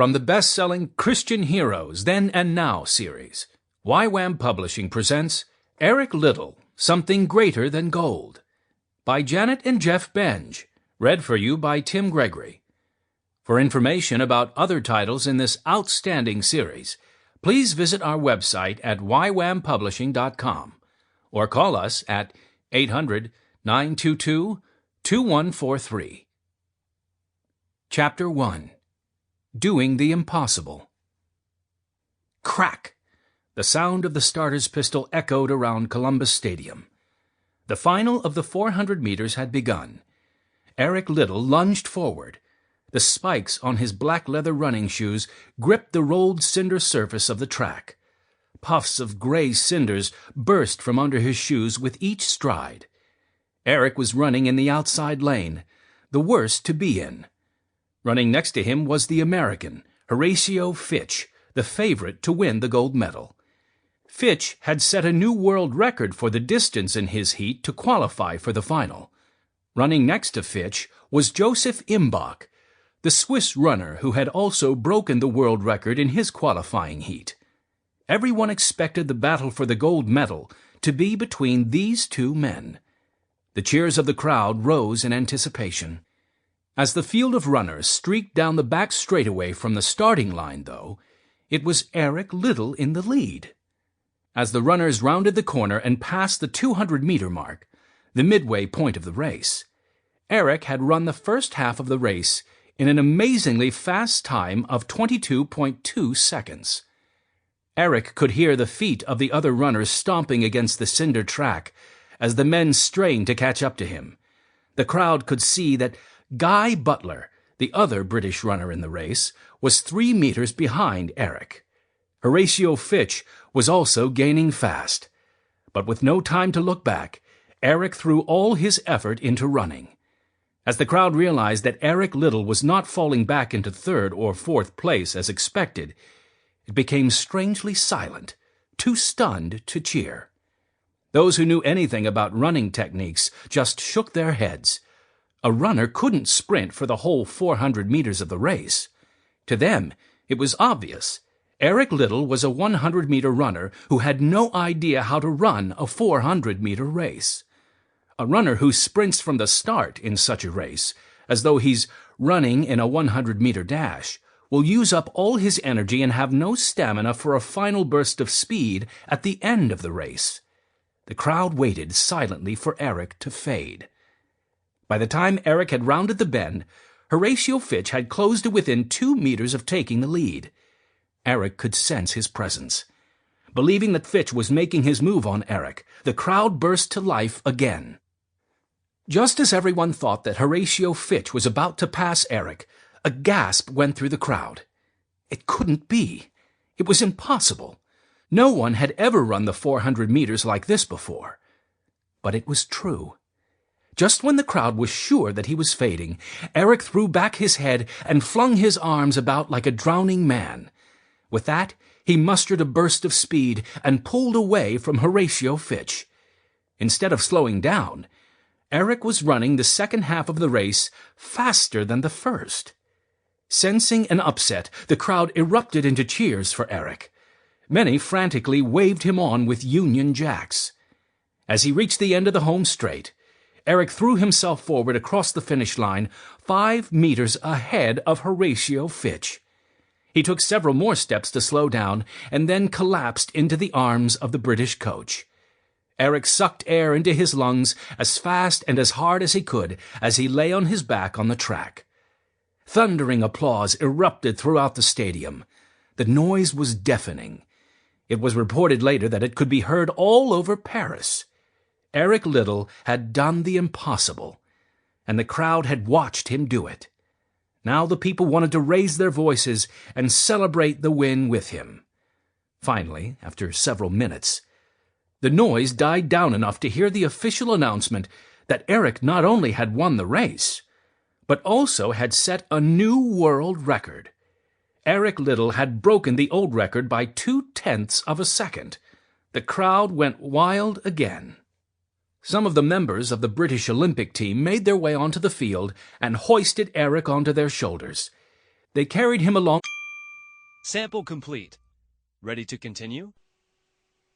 From the best-selling Christian Heroes Then and Now series, YWAM Publishing presents Eric Liddell, Something Greater Than Gold, by Janet and Geoff Benge, read for you by Tim Gregory. For information about other titles in this outstanding series, please visit our website at ywampublishing.com or call us at 800-922-2143. Chapter 1. Doing the Impossible. Crack! The sound of the starter's pistol echoed around Columbus Stadium. The final of the 400 meters had begun. Eric Liddell lunged forward. The spikes on his black leather running shoes gripped the rolled cinder surface of the track. Puffs of gray cinders burst from under his shoes with each stride. Eric was running in the outside lane, the worst to be in. Running next to him was the American, Horatio Fitch, the favorite to win the gold medal. Fitch had set a new world record for the distance in his heat to qualify for the final. Running next to Fitch was Joseph Imbach, the Swiss runner who had also broken the world record in his qualifying heat. Everyone expected the battle for the gold medal to be between these two men. The cheers of the crowd rose in anticipation. As the field of runners streaked down the back straightaway from the starting line, though, it was Eric Liddell in the lead. As the runners rounded the corner and passed the 200-meter mark, the midway point of the race, Eric had run the first half of the race in an amazingly fast time of 22.2 seconds. Eric could hear the feet of the other runners stomping against the cinder track as the men strained to catch up to him. The crowd could see that Guy Butler, the other British runner in the race, was 3 meters behind Eric. Horatio Fitch was also gaining fast. But with no time to look back, Eric threw all his effort into running. As the crowd realized that Eric Liddell was not falling back into 3rd or 4th place as expected, it became strangely silent, too stunned to cheer. Those who knew anything about running techniques just shook their heads. A runner couldn't sprint for the whole 400 meters of the race. To them, it was obvious. Eric Liddell was a 100-meter runner who had no idea how to run a 400-meter race. A runner who sprints from the start in such a race, as though he's running in a 100-meter dash, will use up all his energy and have no stamina for a final burst of speed at the end of the race. The crowd waited silently for Eric to fade. By the time Eric had rounded the bend, Horatio Fitch had closed to within 2 meters of taking the lead. Eric could sense his presence. Believing that Fitch was making his move on Eric, the crowd burst to life again. Just as everyone thought that Horatio Fitch was about to pass Eric, a gasp went through the crowd. It couldn't be. It was impossible. No one had ever run the 400 meters like this before. But it was true. Just when the crowd was sure that he was fading, Eric threw back his head and flung his arms about like a drowning man. With that, he mustered a burst of speed and pulled away from Horatio Fitch. Instead of slowing down, Eric was running the second half of the race faster than the first. Sensing an upset, the crowd erupted into cheers for Eric. Many frantically waved him on with Union Jacks. As he reached the end of the home straight, Eric threw himself forward across the finish line 5 meters ahead of Horatio Fitch. He took several more steps to slow down and then collapsed into the arms of the British coach. Eric sucked air into his lungs as fast and as hard as he could as he lay on his back on the track. Thundering applause erupted throughout the stadium. The noise was deafening. It was reported later that it could be heard all over Paris. Eric Liddell had done the impossible, and the crowd had watched him do it. Now the people wanted to raise their voices and celebrate the win with him. Finally, after several minutes, the noise died down enough to hear the official announcement that Eric not only had won the race, but also had set a new world record. Eric Liddell had broken the old record by 0.2 of a second. The crowd went wild again. Some of the members of the British Olympic team made their way onto the field and hoisted Eric onto their shoulders. They carried him along Sample complete. Ready to continue?